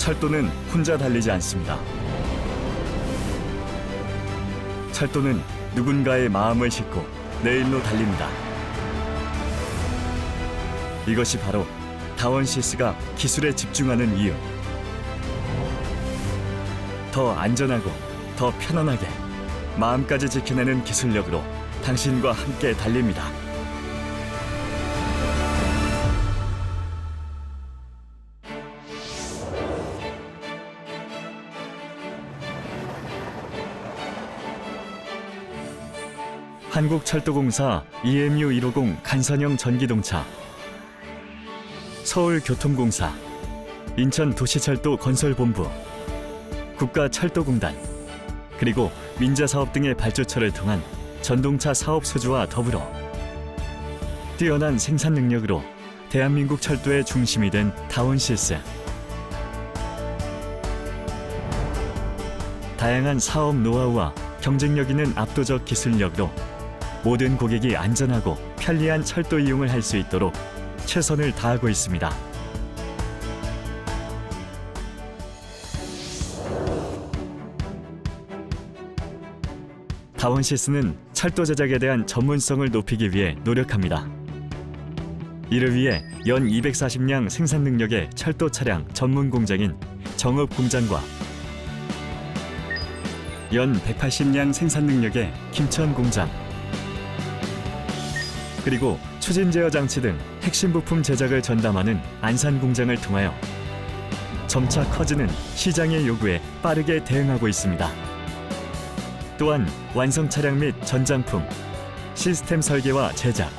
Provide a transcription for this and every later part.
철도는 혼자 달리지 않습니다. 철도는 누군가의 마음을 싣고 내일로 달립니다. 이것이 바로 다원시스가 기술에 집중하는 이유. 더 안전하고 더 편안하게 마음까지 지켜내는 기술력으로 당신과 함께 달립니다. 한국철도공사 EMU 150 간선형 전기동차, 서울교통공사, 인천도시철도 건설본부, 국가철도공단, 그리고 민자사업 등의 발주처를 통한 전동차 사업 수주와 더불어 뛰어난 생산 능력으로 대한민국 철도의 중심이 된 다원시스. 다양한 사업 노하우와 경쟁력 있는 압도적 기술력으로 모든 고객이 안전하고 편리한 철도 이용을 할 수 있도록 최선을 다하고 있습니다. 다원시스는 철도 제작에 대한 전문성을 높이기 위해 노력합니다. 이를 위해 연 240량 생산 능력의 철도 차량 전문 공장인 정읍공장과 연 180량 생산 능력의 김천공장, 그리고 추진 제어 장치 등 핵심 부품 제작을 전담하는 안산공장을 통하여 점차 커지는 시장의 요구에 빠르게 대응하고 있습니다. 또한 완성 차량 및 전장품, 시스템 설계와 제작,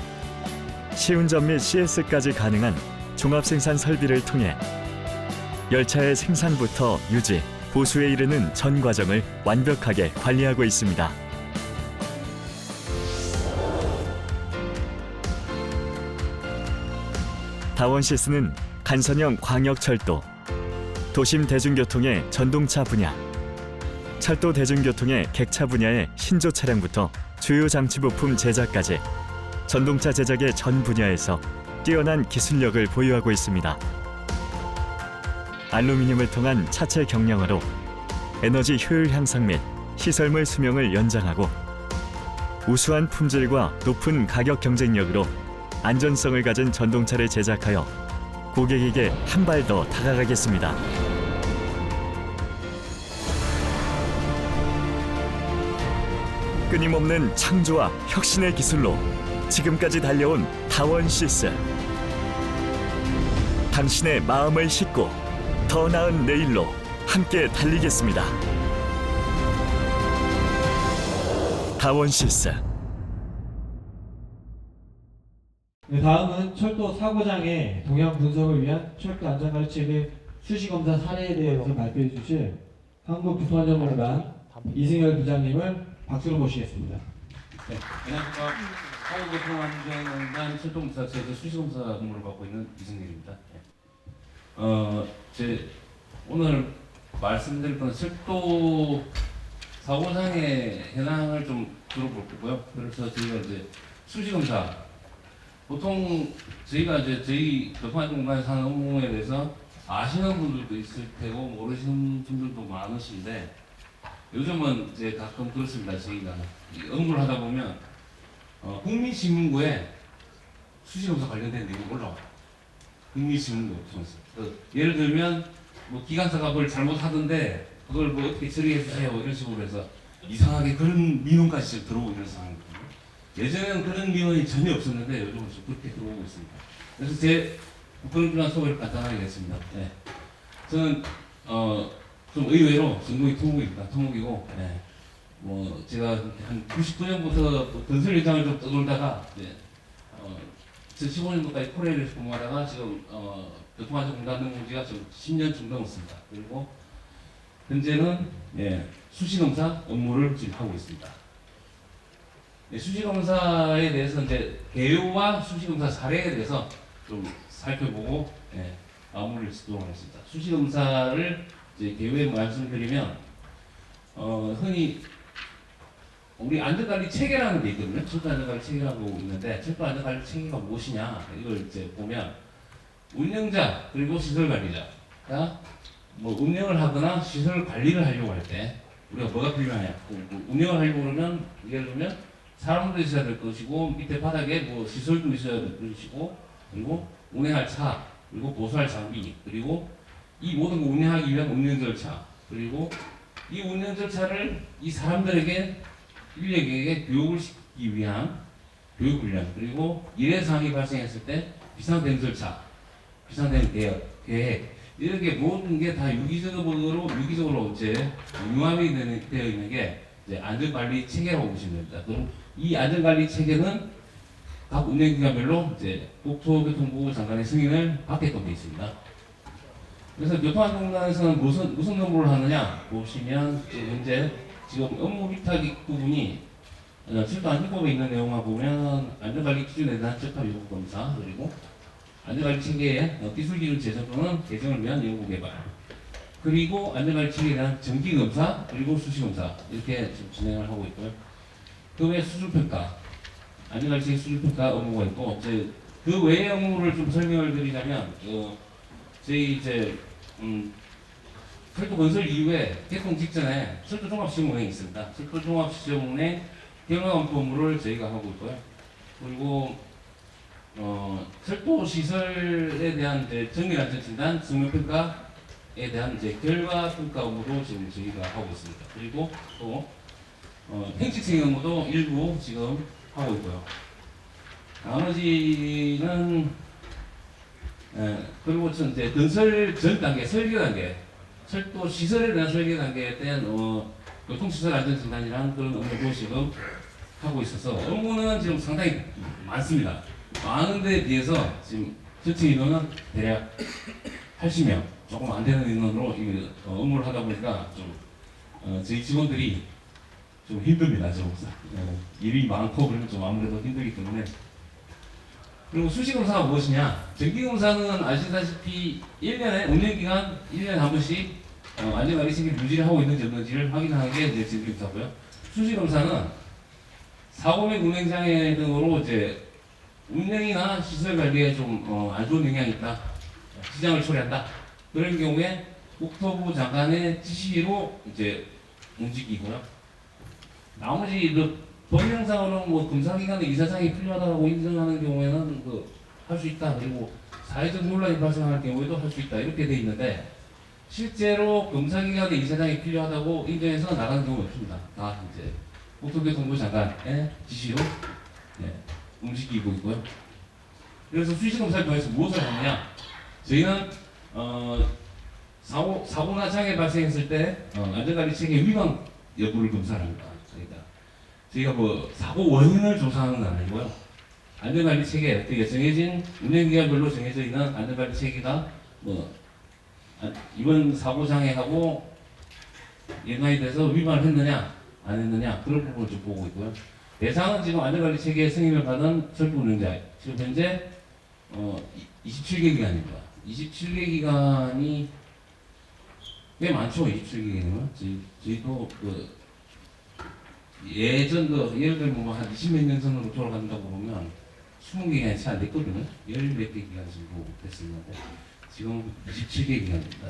시운전 및 CS까지 가능한 종합생산 설비를 통해 열차의 생산부터 유지, 보수에 이르는 전 과정을 완벽하게 관리하고 있습니다. 다원시스는 간선형 광역철도, 도심 대중교통의 전동차 분야, 철도 대중교통의 객차 분야의 신조 차량부터 주요 장치 부품 제작까지 전동차 제작의 전 분야에서 뛰어난 기술력을 보유하고 있습니다. 알루미늄을 통한 차체 경량화로 에너지 효율 향상 및 시설물 수명을 연장하고 우수한 품질과 높은 가격 경쟁력으로 안전성을 가진 전동차를 제작하여 고객에게 한 발 더 다가가겠습니다. 끊임없는 창조와 혁신의 기술로 지금까지 달려온 다원시스. 당신의 마음을 싣고 더 나은 내일로 함께 달리겠습니다. 다원시스. 네, 다음은 철도 사고장애 동향 분석을 위한 철도 안전가르침의 수시검사 사례에 대해서 발표해 주실 한국교통안전공단 이승열 부장님을 박수로 모시겠습니다. 네, 안녕하십니까. 한국교통안전공단 철도공사체에서 수시검사 업무를 맡고 있는 이승열입니다. 제 오늘 말씀드릴 건 철도 사고장애 현황을 좀 들어볼 거고요. 그래서 저희가 이제 수시검사, 보통 저희가 이제 저희 교통안전공단에서 하는 업무에 대해서 아시는 분들도 있을 테고 모르시는 분들도 많으신데, 요즘은 이제 가끔 그렇습니다. 저희가 업무를 하다 보면 국민신문고에 수시검사 관련된 내용이 올라와요. 국민신문고 예를 들면 뭐 기관사가 뭘 잘못하던데 그걸 뭐 어떻게 처리해 주세요 이런 식으로 해서 이상하게 그런 민원까지 들어오고 있는 상황이거든요. 예전에는 그런 민원이 전혀 없었는데 요즘은 좀 그렇게 들어오고 있습니다. 그래서 제 그런 소개를 간단하게 했습니다. 네. 저는 좀 의외로 전공이 토목이고, 네. 뭐 제가 한 99년부터 건설 현장을 좀 떠돌다가 2015년도까지 코레일에서 근무하다가 지금 교통안전공단 근무 지가 좀 10년 좀 넘었습니다. 그리고 현재는 수시검사 업무를 지금 하고 있습니다. 수시검사에 대해서 이제 개요와 수시검사 사례에 대해서 좀 살펴보고 마무리를 짓도록 하겠습니다. 수시검사를 이제 개요에 말씀드리면 흔히 우리 안전관리 체계라는 게 있거든요. 철도 안전관리 체계라고 있는데 철도 안전관리 체계가 무엇이냐 이걸 이제 보면 운영자 그리고 시설관리자가 뭐 운영을 하거나 시설 관리를 하려고 할 때 우리가 뭐가 필요하냐? 운영을 하려고 그러면 예를 들면 사람도 있어야 될 것이고 밑에 바닥에 뭐 시설도 있어야 될 것이고 그리고 운행할 차 그리고 보수할 장비 그리고 이 모든 걸 운영하기 위한 운영 절차 그리고 이 운영 절차를 이 사람들에게 인력에게 교육을 시키기 위한 교육 훈련 그리고 일회 사항이 발생했을 때 비상대응 절차 비상대응 계획 이렇게 모든 게 다 유기적으로 이제 융합이 되어 있는 게 이제 안전관리 체계라고 보시면 됩니다. 그럼 이 안전관리 체계는 각 운영기관별로 이제 국토교통부 장관의 승인을 받게끔 되어 있습니다. 그래서 교통안전공단에서는 무슨 업무를 하느냐 보시면 현재 지금 업무 위탁 부분이 출판 헌법에 있는 내용만 보면 안전관리 기준에 대한 적합 요구 검사 그리고 안전관리 체계의 기술 기준 제정 또는 개정을 위한 연구 개발 그리고 안전관리 체계에 대한 정기 검사 그리고 수시 검사 이렇게 지금 진행을 하고 있고요. 그 외 수준 평가 안전관리 체계 수준 평가 업무가 있고 이제 그 외의 업무를 좀 설명을 드리자면 저희 이제 철도 건설 이후에 개통 직전에 철도 종합시험 운행이 있습니다. 철도 종합시험 운행 경영 업무를 저희가 하고 있고요. 그리고 철도 시설에 대한 이제 정밀 안전 진단, 성능 평가에 대한 이제 결과 평가 업무도 지금 저희가 하고 있습니다. 그리고 또 행식생 업무도 일부 지금 하고 있고요. 나머지는 그리고 이제 건설 전 단계, 설계 단계, 철도 시설에 대한 설계 단계에 대한 교통시설 안전 진단이라는 그런 업무도 지금 하고 있어서 업무는 지금 상당히 많습니다. 많은 데에 비해서 지금 전체 인원은 대략 80명, 조금 안 되는 인원으로 이 업무를 하다 보니까 좀 저희 직원들이 좀 힘듭니다. 좀 일이 많고 그러면 좀 아무래도 힘들기 때문에. 그리고 수시검사가 무엇이냐? 정기검사는 아시다시피 1년에 운영기간 1년에 한 번씩 안전관리 체계 유지를 하고 있는지 없는지를 확인하는 게 이제 정기검사고요. 수시검사는 사고 및 운행장애 등으로 이제 운영이나 시설 관리에 좀 안 좋은 영향이 있다. 지장을 초래한다. 그런 경우에 국토부 장관의 지시로 이제 움직이고요. 나머지 법령상으로는 뭐 검사기관의 이사장이 필요하다고 인정하는 경우에는 할 수 있다. 그리고 사회적 논란이 발생할 경우에도 할 수 있다. 이렇게 돼 있는데 실제로 검사기관의 이사장이 필요하다고 인정해서 나가는 경우는 없습니다. 다 이제 국토교통부 장관의 지시로 움직이고 있고요. 그래서 수시검사를 통해서 무엇을 하느냐? 저희는 사고나 장애 발생했을 때 안전관리 체계 위반 여부를 검사를 합니다. 저희가 뭐 사고 원인을 조사하는 건 아니고요. 안전관리 체계, 그게 정해진 운행기관별로 정해져 있는 안전관리 체계가 이번 사고 장애하고 연관이 돼서 위반을 했느냐 안 했느냐 그런 부분을 좀 보고 있고요. 대상은 지금 안전관리 체계 승인을 받은 철도 운행자 지금 현재 27개 기관입니다. 27개 기관이 꽤 많죠. 27개 기관은 저희도 예전 예를 들면 한 20몇 년 전으로 돌아간다고 보면 20개 기관이 채 안 됐거든요. 10몇 개 기관 정도 됐었는데 지금 27개 기관입니다.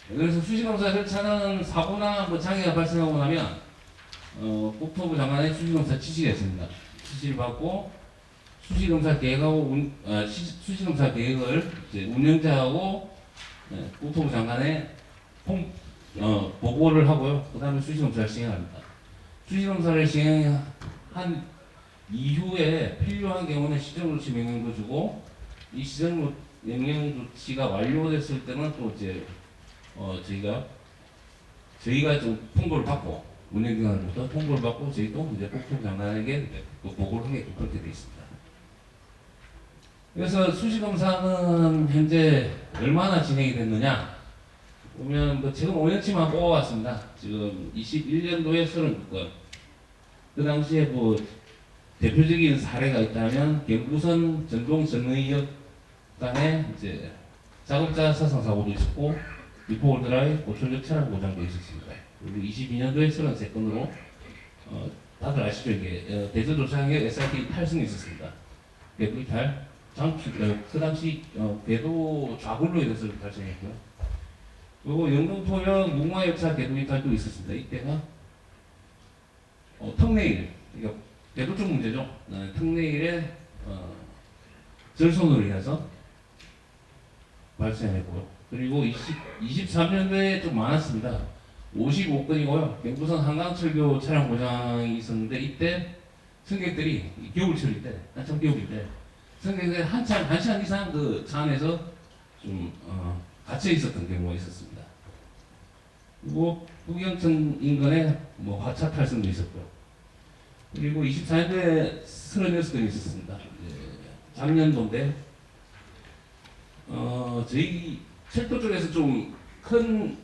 그래서 수시검사 절차는 사고나 장애가 발생하고 나면 국토부 장관의 수시검사 지시가 있습니다. 지시를 받고 수시검사 계획하고 수시검사 계획을 이제 운영자하고 국토부 장관의 보고를 하고요. 그 다음에 수시검사를 시행합니다. 수시검사를 시행한 이후에 필요한 경우는 시정조치 명령도 주고 이 시정 명령조치가 완료됐을 때는 또 이제 저희가 좀 통보를 받고 운영기관으로부터 통보를 받고 저희도 이제 국토부 장관에게 보고를 하게 그렇게 되어 있습니다. 그래서 수시검사는 현재 얼마나 진행이 됐느냐 보면 지금 5년치만 뽑아왔습니다. 지금 21년도에 36건. 그 당시에 대표적인 사례가 있다면 경부선 전동 전의역 간에 이제 작업자 사상 사고도 있었고 리포홀 드라이 고철역 차량 고장도 있었습니다. 그리고 22년도에 33건으로 다들 아시죠? 이게 대전도창역 SRT 탈승이 있었습니다. 배불탈 그 당시 궤도 좌굴로 인해서 발생했고요. 그리고 영등포역 목마열차 궤도 이탈도 있었습니다. 이때가 턱내일, 그러니까 궤도 쪽 문제죠. 턱내일에 절손으로 인해서 발생했고요. 그리고 23년도에 좀 많았습니다. 55건이고요. 경부선 한강철교 차량 고장이 있었는데 이때 승객들이 겨울철일 때, 한참 겨울일 때 승객들이 한 시간 이상 그 차 안에서 좀 갇혀 있었던 경우가 있었습니다. 그리고 후경천 인근에 뭐 화차 탈선도 있었고요. 그리고 24년도에 36건이 있었습니다. 작년도인데 저희 철도 쪽에서 좀 큰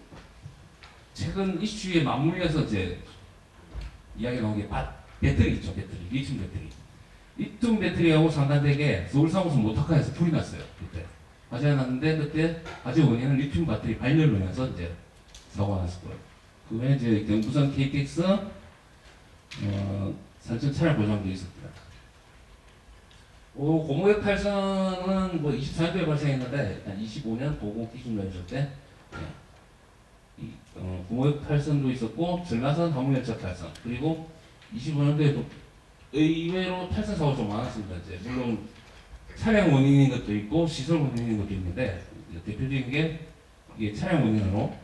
최근 이슈에 맞물려서 이제 이야기 나온 게 배터리 있죠. 배터리, 리튬 배터리. 리튬 배터리하고 상관되게 서울상호선 모터카에서 불이 났어요. 그때 화재가 났는데 그때 화재 원인은 리튬 배터리 발열로 인해서 이제 사고가 났을 거예요. 그 외에 이제 경부선 KTX 산천 차량 고장도 있었고요. 고무역 탈선은 뭐 24년도에 발생했는데 한 25년 도공 기준면허 때 고무역 탈선도 있었고 전라선 화물열차 탈선 그리고 25년도에도 의외로 탈선 사고가 좀 많았습니다. 이제 물론 차량 원인인 것도 있고 시설 원인인 것도 있는데 대표적인 게 이게 차량 원인으로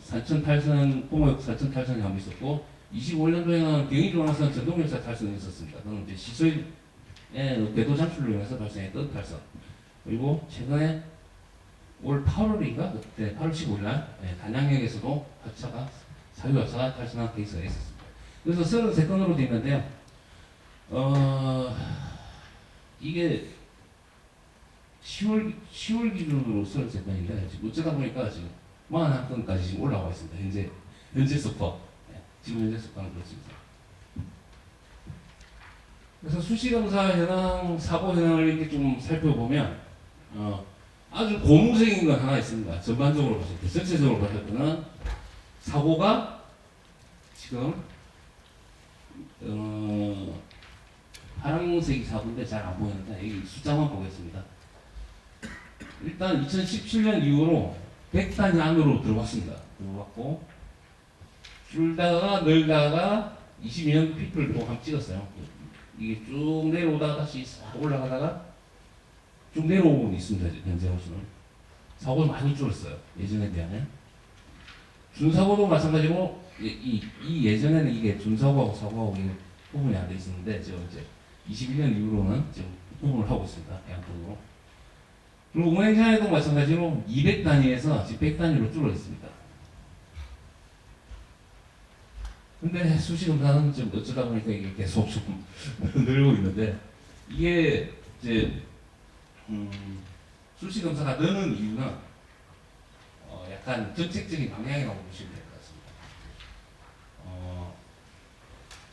산천 탈선 고무역 산천 탈선이 한 번 있었고 25년도에는 경의중앙선 전동열차 탈선이 있었습니다. 그건 이제 시설 궤도 장출로 인해서 발생했던 탈선. 그리고 최근에 올 8월인가 그때 8월 15일 날 단양역에서도 사유화차가 탈선한 케이스가 있었습니다. 그래서 33건으로 되어 있는데요. 이게 10월 기준으로 33건인데 지금 어쩌다 보니까 지금 41건까지 지금 올라와 있습니다. 현재 속도. 지금 현재 속도는 그렇습니다. 그래서 수시검사 현황, 사고 현황을 이렇게 좀 살펴보면 아주 고무적인 건 하나 있습니다. 전반적으로 봤을 때, 전체적으로 봤을 때는 사고가 지금 파란색이 사고인데 잘 안 보이는데 여기 숫자만 보겠습니다. 일단 2017년 이후로 100단위 안으로 들어왔습니다. 들어왔고 줄다가 늘다가 22년 피크를 또 한번 찍었어요. 이게 쭉 내려오다가 다시 올라가다가 쭉 내려오고 있습니다. 현재 호수는 사고가 많이 줄었어요. 예전에 비하면 준사고도 마찬가지로 이 예전에는 이게 준사고하고 사고하고 이게 구분이 안 돼 있었는데 지금 이제 21년 이후로는 지금 구분을 하고 있습니다. 양쪽으로. 그리고 운행장애도 마찬가지로 200단위에서 지금 100단위로 줄어 있습니다. 근데 수시검사는 좀 어쩌다 보니까 이게 계속 좀 늘고 있는데 이게 이제 수시검사가 느는 이유는 약간 정책적인 방향이라고 보시면 될 것 같습니다.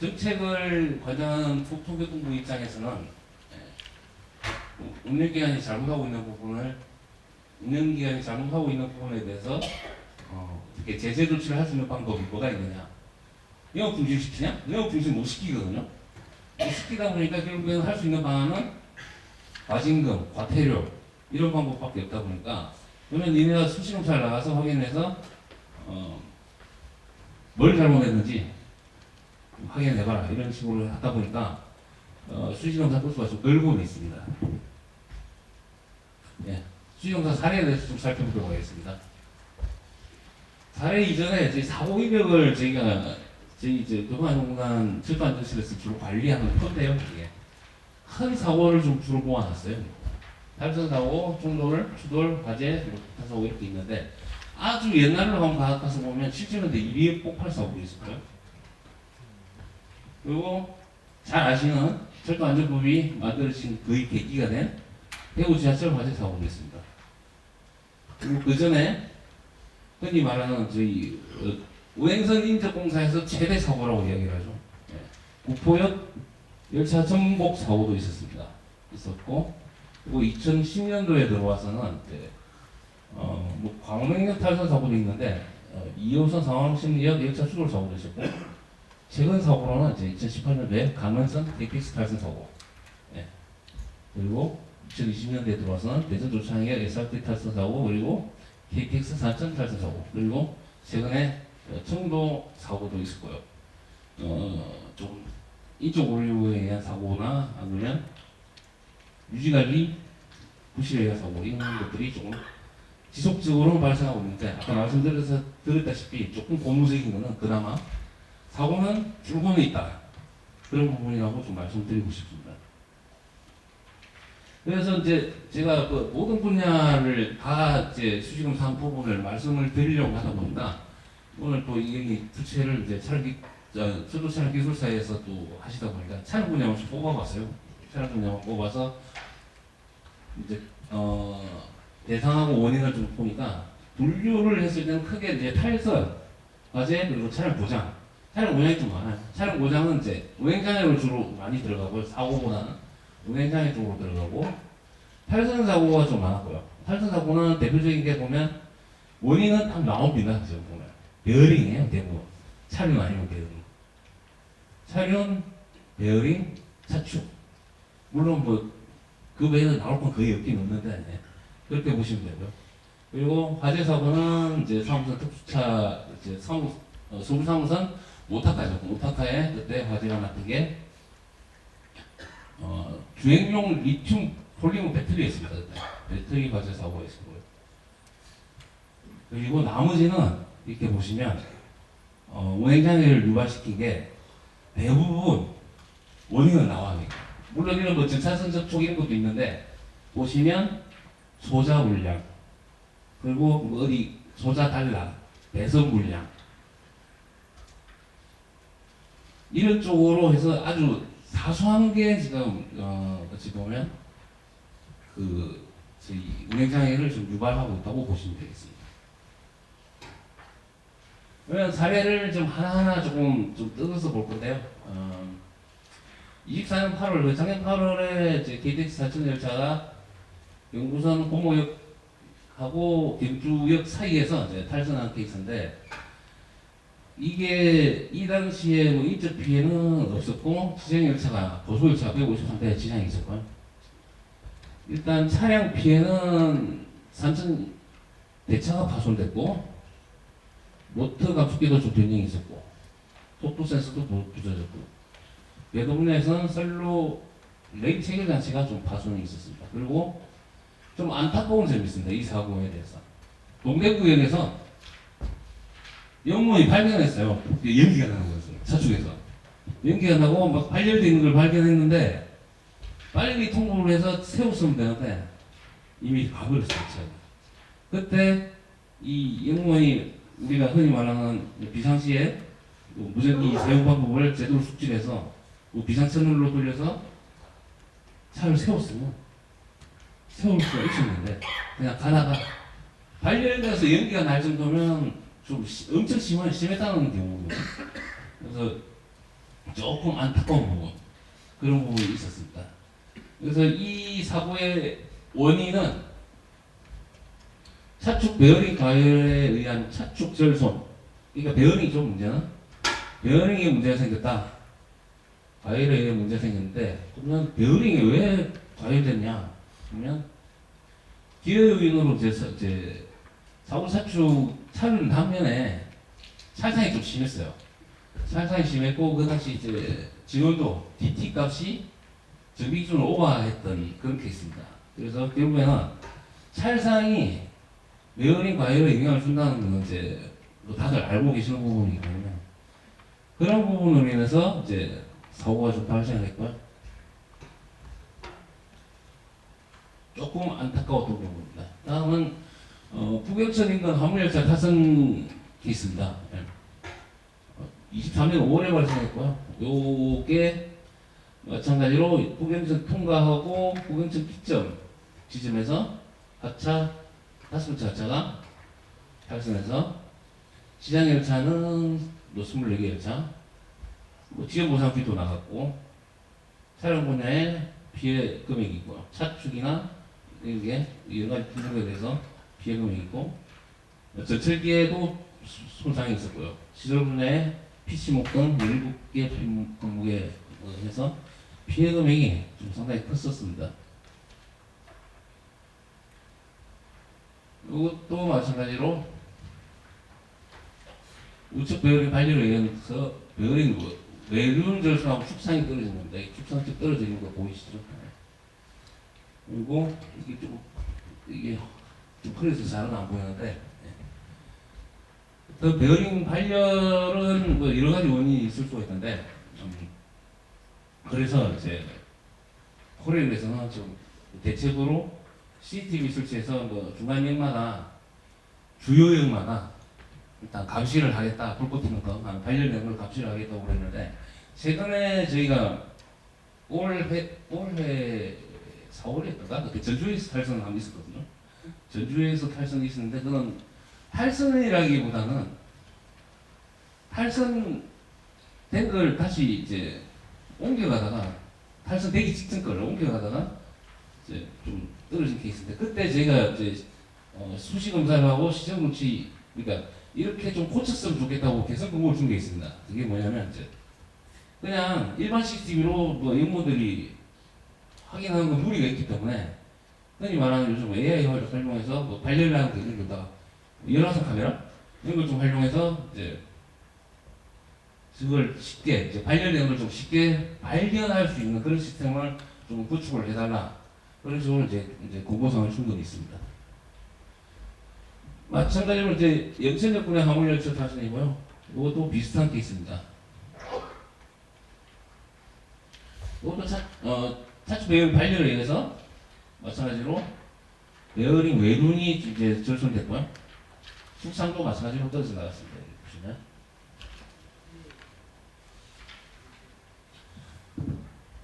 정책을 관장하는 국토교통부 입장에서는 운영기관이 잘못하고 있는 부분에 대해서 어떻게 제재 조치를 할 수 있는 방법이 뭐가 있느냐? 영업 중지시키냐? 영업 중지 못 시키거든요. 못 시키다 보니까 결국에는 할 수 있는 방안은 과징금, 과태료 이런 방법밖에 없다 보니까 그러면 니네가 수시검사를 나가서 확인해서 뭘 잘못했는지 확인해봐라 이런 식으로 하다 보니까 수시검사 건수가 좀 늘고 있습니다. 예, 수시검사 사례에 대해서 좀 살펴보도록 하겠습니다. 사례 이전에 저희 사고 이력을 저희 이제 교통안전공단 철도안전실에서 주로 관리하는 건데요. 이게 큰 사고를 좀 주로 모아놨어요. 탈선 사고, 추돌, 화재, 폭탄 사고 이렇게 있는데 아주 옛날로 한번 가서 보면 70년대 이리에 폭발 사고도 있었고요. 그리고 잘 아시는 철도안전법이 만들어진 거의 계기가 된 대구 지하철 화재 사고도 있습니다. 그리고 그 전에 흔히 말하는 저희 우행선 인접공사에서 최대 사고라고 이야기를 하죠. 구포역 열차 전복 사고도 있었고 그리고 2010년도에 들어와서는 뭐 광명역 탈선 사고도 있는데 2호선 상암심리역 열차 추돌 사고도 있었고 최근 사고로는 이제 2018년도에 강원선 KTX 탈선 사고 그리고 2020년대에 들어와서는 대전 조창의 SRT 탈선 사고, 그리고 KTX 산천 탈선 사고, 그리고 최근에 청도 사고도 있었고요. 좀 인적 오류에 의한 사고나 아니면 유지관리 부실에 의한 사고 이런 것들이 조금 지속적으로 발생하고 있는데 아까 말씀드렸다시피 조금 고무적인 거는 그나마 사고는 줄고는 있다. 그런 부분이라고 좀 말씀드리고 싶습니다. 그래서 이제 제가 그 모든 분야를 다 이제 수시검사 한 부분을 말씀을 드리려고 하다 보니까 오늘 또 이 부채를 이제 수도 촬영 기술사에서 또 하시다 보니까 촬영 분야만 좀 뽑아봤어요. 촬영 분야만 뽑아서 이제 대상하고 원인을 좀 보니까 분류를 했을 때는 크게 이제 탈선, 과제 그리고 촬영 보장, 촬영 보장이 좀 많아요. 촬영 보장은 이제 운행장애로 주로 많이 들어가고 사고보다는 운행장애 쪽으로 들어가고 탈선 사고가 좀 많았고요. 탈선 사고는 대표적인 게 보면 원인은 딱 나옵니다. 지금 보면 베어링이에요 대부분. 차륜 아니면 베어링. 차륜, 베어링, 차축. 물론 뭐 그 외에는 나올 건 거의 없긴 없는데 그렇게 보시면 되고요. 그리고 화재 사고는 이제 사무선 특수차 이제 서울 사무선 오타카죠. 오타카에 그때 화재가 났던 게 주행용 리튬 폴리머 배터리였습니다. 그때 배터리 화재 사고가 있었고요. 그리고 나머지는 이렇게 보시면 운행장애를 유발시킨 게 대부분 원인은 나와요. 물론 이런 뭐 증차선 접촉 이런 것도 있는데 보시면 소자 물량 그리고 뭐 어디 소자 단락, 배선 물량 이런 쪽으로 해서 아주 사소한 게 지금 어찌 보면 그 저희 운행장애를 좀 유발하고 있다고 보시면 되겠습니다. 그러면 사례를 좀 하나하나 조금 좀 뜯어서 볼 건데요. 24년 8월, 작년 8월에 이제 KTX 사천 열차가 영구선 고모역하고 경주역 사이에서 이제 탈선한 케이스인데 이게 이 당시에 뭐 인적 피해는 없었고 지정 열차가 고속 열차가 153대 지장이 있었고요. 일단 차량 피해는 산천 대차가 파손됐고 모터 감속기도 좀 변형이 있었고 속도 센서도 부서졌고 외도 분야에서는 셀로 레일 체결 장치가 좀 파손이 있었습니다. 그리고 좀 안타까운 점이 있습니다. 이 사고에 대해서 동대구역에서 영문이 발견했어요. 연기가 나는 거였어요. 차축에서 연기가 나고 막 발열되어 있는 걸 발견했는데 빨리 통보를 해서 세웠으면 되는데 이미 가버렸어요. 차가. 그때 이 영문이 우리가 흔히 말하는 비상시에 무전기 사용 방법을 제대로 숙지해서 비상 채널로 돌려서 차를 세웠으면 세울 수가 있었는데 그냥 가다가 발열돼서 연기가 날 정도면 좀 엄청 심했다는 경우입니다. 그래서 조금 안타까운 부분 그런 부분이 있었습니다. 그래서 이 사고의 원인은 차축 베어링 과열에 의한 차축 절손. 그러니까 베어링이 좀 문제는 베어링에 문제가 생겼다. 과열에 의해 문제가 생겼는데 그러면 베어링이 왜 과열됐냐? 그러면 기어 요인으로 이제 사고 차축 차륜 단면에 찰상이 좀 심했어요. 찰상이 심했고 그 당시 이제 지원도 DT 값이 정비 기준을 오버했던 그런 케이스입니다. 그래서 결국에는 찰상이 베어링 과열에 영향을 준다는 건 이제 뭐 다들 알고 계시는 부분이기 때문에 그런 부분으로 인해서 이제 사고가 좀 발생했고요. 조금 안타까웠던 부분입니다. 다음은 북영천 인근 화물열차 타선 케이스입니다. 23년 5월에 발생했고요. 요게 마찬가지로 북영천 통과하고 북영천 기점 지점에서 5번째 하차가 탈선해서 지장 열차는 24개 열차 지연 보상비도 나갔고 차량 분야에 피해 금액이 있고요. 차축이나 이게 여러 가지 분석에 대해서 피해 금액이 있고 전철기에도 손상이 있었고요. 시설 분야에 PC목 등 17개 품목에 해서 피해 금액이 좀 상당히 컸었습니다. 이것도 마찬가지로 우측 베어링 발열에 의해서 베어링 외륜 절수하고 축상이 떨어지는 겁니다. 이 축상 쭉 떨어지는 거 보이시죠? 그리고 이게 좀 흐려서 잘은 안 보이는데, 그 베어링 발열은 뭐 여러 가지 원인이 있을 수가 있는데, 그래서 이제 코레일에서는 좀 대책으로 CCTV 설치해서 뭐 중간역마다 주요역마다 일단 감시를 하겠다, 불 끄는 거, 발열되는 걸 감시를 하겠다고 그랬는데, 최근에 저희가 올해 4월이었던가 그때 전주에서 탈선을 한번 있었거든요. 전주에서 탈선이 있었는데 그건 탈선이라기보다는 탈선된 걸 다시 이제 옮겨가다가 탈선되기 직전 거를 옮겨가다가 이제 좀 떨어진 케이스인데, 그때 제가 이제 수시 검사를 하고 시정조치, 그러니까 이렇게 좀 고쳤으면 좋겠다고 개선 공고를 준 게 있습니다. 그게 뭐냐면 이제 그냥 일반 CCTV로 뭐 연구들이 확인하는 건 무리가 있기 때문에, 흔히 말하는 요즘 AI를 활용해서 뭐 발열나는 거 이런 거다가 열화상 카메라 이런 걸 좀 활용해서 이제 그걸 쉽게 이제 발열되는 걸 좀 쉽게 발견할 수 있는 그런 시스템을 좀 구축을 해달라, 그런 식으로 이제 공고사항을 준 건 있습니다. 마찬가지로 이제 연천역분의 화물열차 타선이고요. 이것도 비슷한 케이스입니다. 이것도 차체 베어링 발열에 의해서 마찬가지로 베어링 외륜이 이제 절손됐고요. 축상도 마찬가지로 떨어져 나갔습니다. 여기 보시면.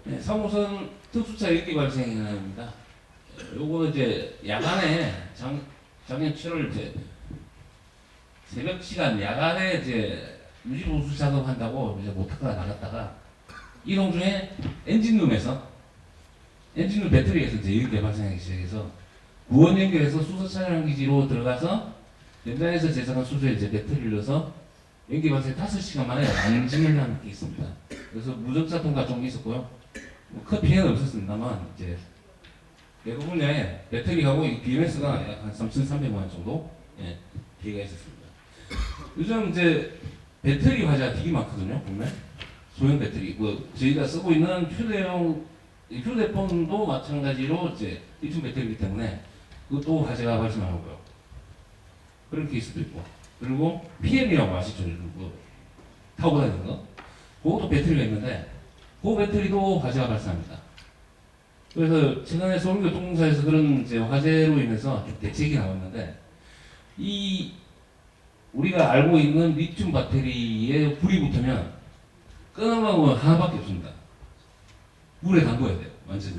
네, 3호선 특수차 연기 발생입니다. 요거 이제 야간에 작년 7월 이제 새벽 시간 야간에 이제 유지보수 작업한다고 이제 모터가 나갔다가 이동 중에 엔진룸 배터리에서 이제 연기가 발생하기 시작해서 구원 연결해서 수소 차량 기지로 들어가서 현장에서 제작한 수소에 이제 배터리를 넣어서 연기 발생 5시간 만에 완진을 한 게 있습니다. 그래서 무정차 통과 좀 있었고요. 뭐 큰 피해는 없었습니다만 이제 대부분의 배터리하고 BMS가 약 한 3,300만 원 정도 피해가 있었습니다. 요즘 이제 배터리 화재가 되게 많거든요. 국내 소형 배터리, 뭐 저희가 쓰고 있는 휴대폰도 마찬가지로 이제 리튬 배터리이기 때문에 그것도 화재가 발생하고요. 그런 케이스도 있고, 그리고 PM이라고 아시죠? 그 타고 다니는 거, 그것도 배터리가 있는데 그 배터리도 화재가 발생합니다. 그래서 최근에 서울교통공사에서 그런 이제 화재로 인해서 좀 대책이 나왔는데, 이 우리가 알고 있는 리튬 배터리에 불이 붙으면 끄는 방법은 하나밖에 없습니다. 물에 담궈야 돼요, 완전히.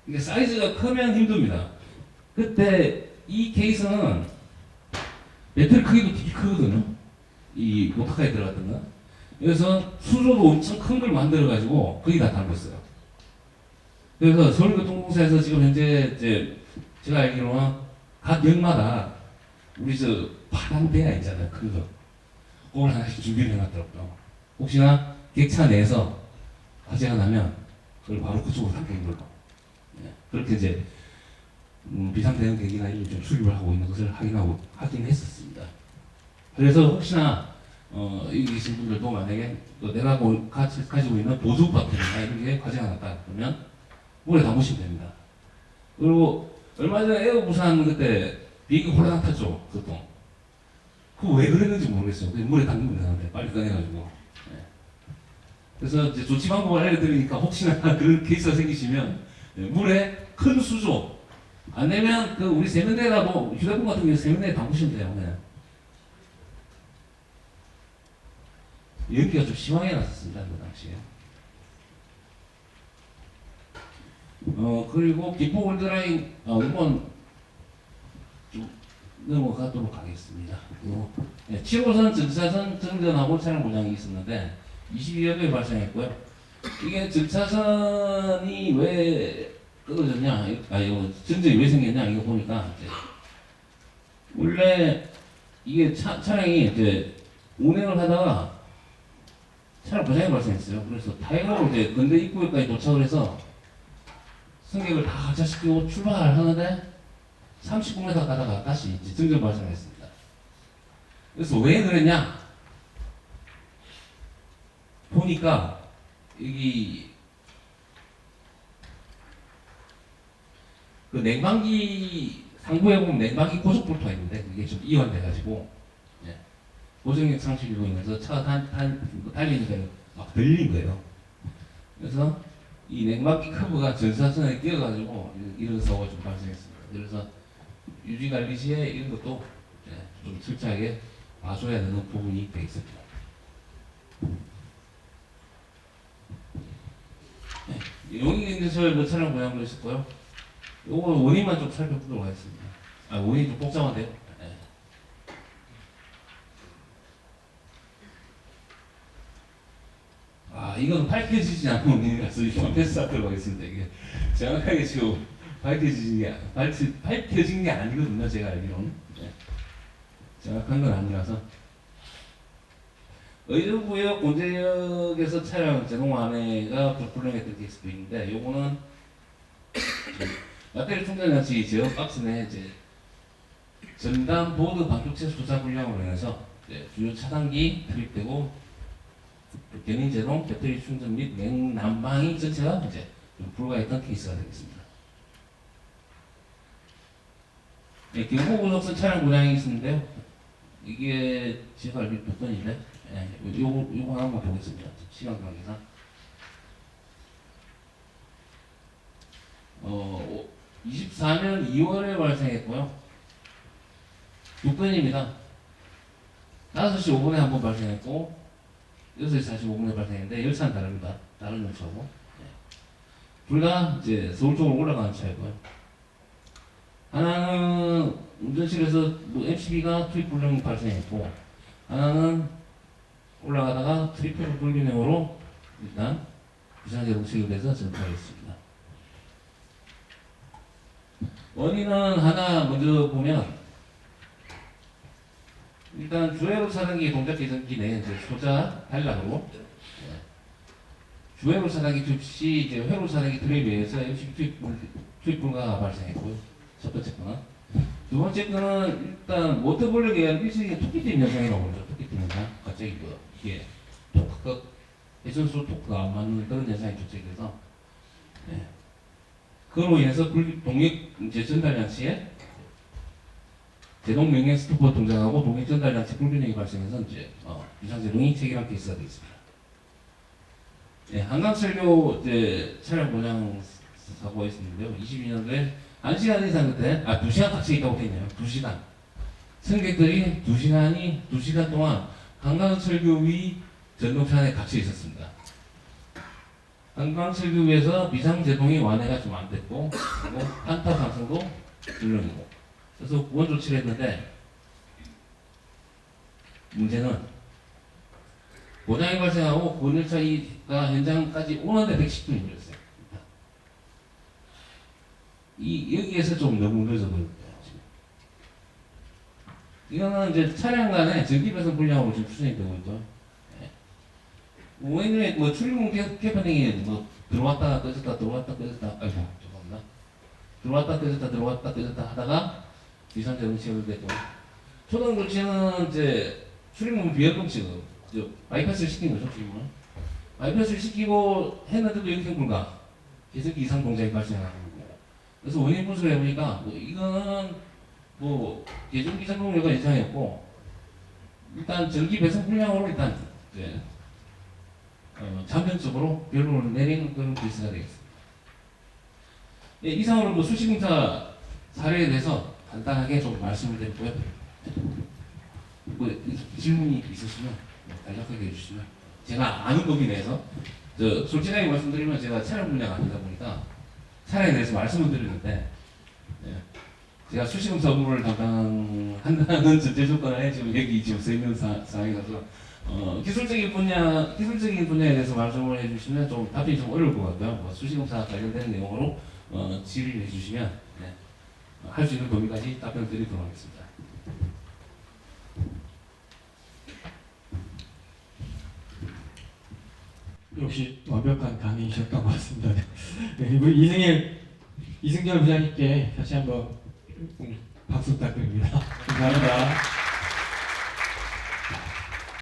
이게 사이즈가 크면 힘듭니다. 그때 이 케이스는 배터리 크기도 되게 크거든요. 이 모터카에 들어갔던 거. 그래서 수조도 엄청 큰 걸 만들어가지고 거의 다 담궜어요. 그래서 서울교통공사에서 지금 현재 이제 제가 알기로는 각 역마다 우리 저 파란 배아 있잖아요, 큰 거. 그걸 하나씩 준비를 해놨더라고요. 혹시나 객차 내에서 화재가 나면 그걸 바로 그쪽으로 담기는 걸로. 그렇게 이제 비상대응 대기나 이런 좀 수립을 하고 있는 것을 확인했었습니다. 그래서 혹시나 여기 계신 분들도 만약에 또 내가 가지고 있는 보조 배터리나 이런 게 화재가 났다 그러면 물에 담으시면 됩니다. 그리고 얼마 전에 에어부산 그때 비행기 홀라당 탔죠, 보통. 그거 왜 그랬는지 모르겠어요. 그냥 물에 담그면 되는데 빨리 꺼내가지고. 그래서 이제 조치 방법을 알려드리니까 혹시나 그런 케이스가 생기시면 물에 큰 수조 안 내면 그 우리 세면대라도 휴대폰 같은 경우 세면대에 담그시면 돼요. 그냥. 연기가 좀 심하게 났었습니다, 그 당시에. 그리고 기포 월드라인 이번 좀 넘어가도록 하겠습니다. 7호선 전차선 정전하고 차량 고장이 있었는데 22여 배 발생했고요. 이게 전차선이 왜 끊어졌냐, 이거 전쟁이 왜 생겼냐, 이거 보니까 이제 원래 이게 차량이 이제 운행을 하다가 차량 고장이 발생했어요. 그래서 타이어로 이제 건대 입구에까지 도착을 해서 승객을 다 하차시키고 출발을 하는데 39m 가다가 다시 이제 정전 발생했습니다. 그래서 왜 그랬냐? 보니까 여기 그 냉방기 상부에 보면 냉방기 고속볼트가 있는데 그게 좀 이완돼가지고 예. 고정력 상실로 인해서 차가 달리니까 막 들린 거예요. 그래서 이 냉방기 커브가 전사선에 끼어가지고 이런 사고가 좀 발생했습니다. 그래서 유지관리 시에 이런 것도 예, 좀 철저하게 봐줘야 되는 부분이 되어 있습니다. 네, 용인경찰 몇 차량 모양으로 있었고요. 요거 원인만 좀 살펴보도록 하겠습니다. 아, 원인이 좀 복잡한데요. 네. 아, 이건 밝혀지지 않은 원인이라서 이건 패스하도록 하겠습니다. 이게 정확하게 지금 밝혀진 게 아니거든요. 제가 알기로는. 네. 정확한 건 아니라서. 의정부역 본제역에서 차량 제동 안에가 불량했던 케이스도 있는데, 요거는 배터리 충전 장치 제어 박스 내 이제 전담 보드 방쪽체 수사 불량으로 인해서 주요 차단기 투입되고 견인 제동, 배터리 충전 및 냉난방이 전체가 이제 좀 불가했던 케이스가 되겠습니다. 네, 경부고속선 차량 고장이 있었는데요. 이게 제가 알기로 몇 건인데, 요거 한번 보겠습니다. 시간 관계상. 24년 2월에 발생했고요. 6번입니다. 5시 5분에 한 번 발생했고 6시 45분에 발생했는데 열차는 다릅니다. 다른 열차고. 둘 다 이제 서울 쪽으로 올라가는 차이고요. 하나는 운전실에서 뭐 MCB가 투입 불량이 발생했고, 하나는 올라가다가 트리플 불균형으로 일단 비상제동 체결돼서 전파했습니다. 원인은 하나 먼저 보면, 일단 주회로 차단기 동작 개선기 내 이제 소자 단락으로 주회로 차단기 투입 시 이제 회로 차단기 투입에 의해서 MCB 투입 불가가 발생했고요. 첫 번째 거는. 두 번째 거는 일단 모터볼력에 의한 일시적인 토끼팀 현상이라고 그러죠. 토끼팀 현상. 갑자기 이게 토크가 해전수 토크가 안 맞는 그런 현상이 조작돼서 그로 인해서 동력 이제 전달 장치에 제동 명령 스토퍼 동작하고 동력 전달 장치 불균형이 발생해서 이제 비상 제동이 체결한 케이스가 되겠습니다. 한강철교 이제 차량 고장 사고가 있었는데요. 22년도에 1시간 이상 그때 2시간 갇혀 있다고 돼 있네요. 2시간. 승객들이 2시간 동안 한강철교 위 전동차 안에 갇혀 있었습니다. 한강철교에서 비상제동이 완화가 좀 안 됐고, 그리고 한타 상승도 불능이고, 그래서 구원 조치를 했는데, 문제는 고장이 발생하고 고열차가 현장까지 오는데 110분이 걸렸어요. 여기에서 좀 너무 늦어버렸어요. 이거는 이제 차량 간에 전기 배선 불량으로 지금 추정이 되고 있죠. 원인은 뭐 출입문 개판행이 뭐 들어왔다가 꺼졌다 들어왔다 꺼졌다, 아이고 죄송합니다. 들어왔다 꺼졌다 들어왔다 꺼졌다 하다가 비상제동 체결됐고, 초동 조치는 이제 출입문 비활동 지금 바이패스를 시킨 거죠. 출입문을 바이패스를 시키고 했는데도 영생 불가, 계속 이상 동작이 발생하는 거고. 그래서 원인 분석을 해보니까 이거는 예전 기상동료가 이상했고, 일단 전기 배선 불량으로 일단 이제 잠정적으로 결론을 내린 그런 케이스가 되겠습니다. 이상으로 수시공사 사례에 대해서 간단하게 좀 말씀을 드렸고요. 질문이 있으시면 간략하게 해주시면, 제가 아는 범위 내에서 솔직하게 말씀드리면 제가 차량 분야가 아니다 보니까 차량에 대해서 말씀을 드리는데, 제가 수시공사 업무를 담당한다는 전제 조건에 지금 여기 지금 서 있는 상황이라서 기술적인 분야에 대해서 말씀을 해주시면 좀 답이 좀 어려울 것 같고요. 수시공사 관련된 내용으로 질의를 해주시면 할 수 있는 범위까지 답변 드리도록 하겠습니다. 역시 완벽한 강의이셨던 것 같습니다. 네, 우리 이승열 부장님께 다시 한번 박수 부탁드립니다. 감사합니다.